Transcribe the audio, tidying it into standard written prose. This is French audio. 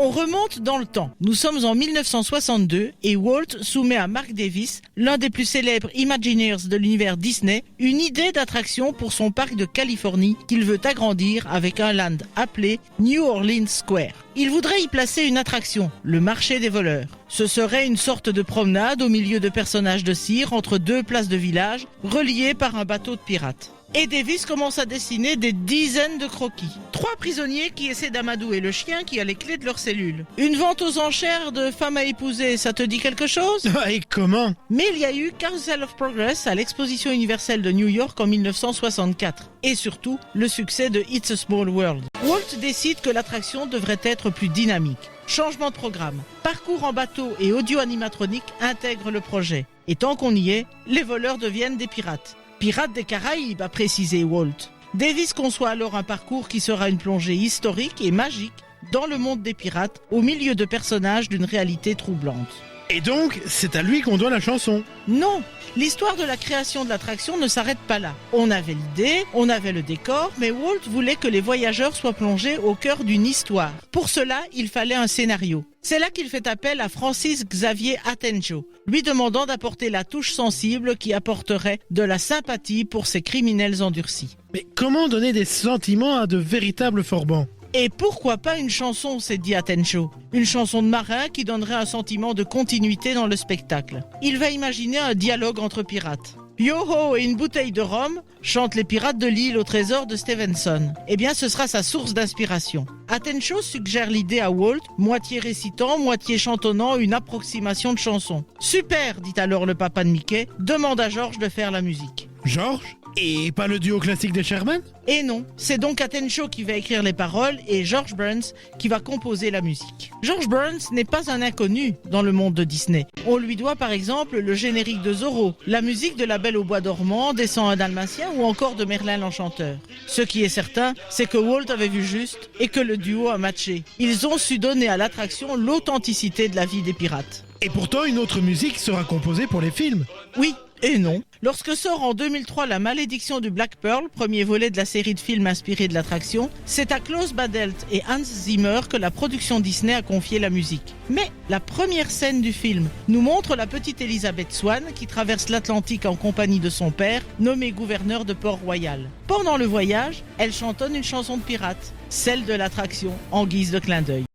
On remonte dans le temps. Nous sommes en 1962 et Walt soumet à Mark Davis, l'un des plus célèbres Imagineers de l'univers Disney, une idée d'attraction pour son parc de Californie qu'il veut agrandir avec un land appelé New Orleans Square. Il voudrait y placer une attraction, le marché des voleurs. Ce serait une sorte de promenade au milieu de personnages de cire entre deux places de village reliées par un bateau de pirates. Et Davis commence à dessiner des dizaines de croquis. 3 prisonniers qui essaient d'amadouer le chien qui a les clés de leur cellule. Une vente aux enchères de femmes à épouser, ça te dit quelque chose ? Et comment ? Mais il y a eu Carousel of Progress à l'exposition universelle de New York en 1964. Et surtout, le succès de It's a Small World. Walt décide que l'attraction devrait être plus dynamique. Changement de programme. Parcours en bateau et audio animatronique intègrent le projet. Et tant qu'on y est, les voleurs deviennent des pirates. Pirates des Caraïbes, a précisé Walt. Davis conçoit alors un parcours qui sera une plongée historique et magique dans le monde des pirates, au milieu de personnages d'une réalité troublante. Et donc, c'est à lui qu'on doit la chanson. Non, l'histoire de la création de l'attraction ne s'arrête pas là. On avait l'idée, on avait le décor, mais Walt voulait que les voyageurs soient plongés au cœur d'une histoire. Pour cela, il fallait un scénario. C'est là qu'il fait appel à Francis Xavier Atencio, lui demandant d'apporter la touche sensible qui apporterait de la sympathie pour ces criminels endurcis. Mais comment donner des sentiments à de véritables forbans ? Et pourquoi pas une chanson, s'est dit Atencio. Une chanson de marin qui donnerait un sentiment de continuité dans le spectacle. Il va imaginer un dialogue entre pirates. Yo-ho et une bouteille de rhum, chantent les pirates de l'île au trésor de Stevenson. Eh bien, ce sera sa source d'inspiration. Atencio suggère l'idée à Walt, moitié récitant, moitié chantonnant une approximation de chanson. Super, dit alors le papa de Mickey, demande à George de faire la musique. George ? Et pas le duo classique des Sherman ? Et non, c'est donc Atencio qui va écrire les paroles et George Burns qui va composer la musique. George Burns n'est pas un inconnu dans le monde de Disney. On lui doit par exemple le générique de Zorro, la musique de La Belle au Bois dormant, des 101 Dalmatiens ou encore de Merlin l'Enchanteur. Ce qui est certain, c'est que Walt avait vu juste et que le duo a matché. Ils ont su donner à l'attraction l'authenticité de la vie des pirates. Et pourtant, une autre musique sera composée pour les films. Oui. Et non. Lorsque sort en 2003 La Malédiction du Black Pearl, premier volet de la série de films inspirés de l'attraction, c'est à Klaus Badelt et Hans Zimmer que la production Disney a confié la musique. Mais la première scène du film nous montre la petite Elizabeth Swann qui traverse l'Atlantique en compagnie de son père, nommé gouverneur de Port-Royal. Pendant le voyage, elle chantonne une chanson de pirate, celle de l'attraction, en guise de clin d'œil.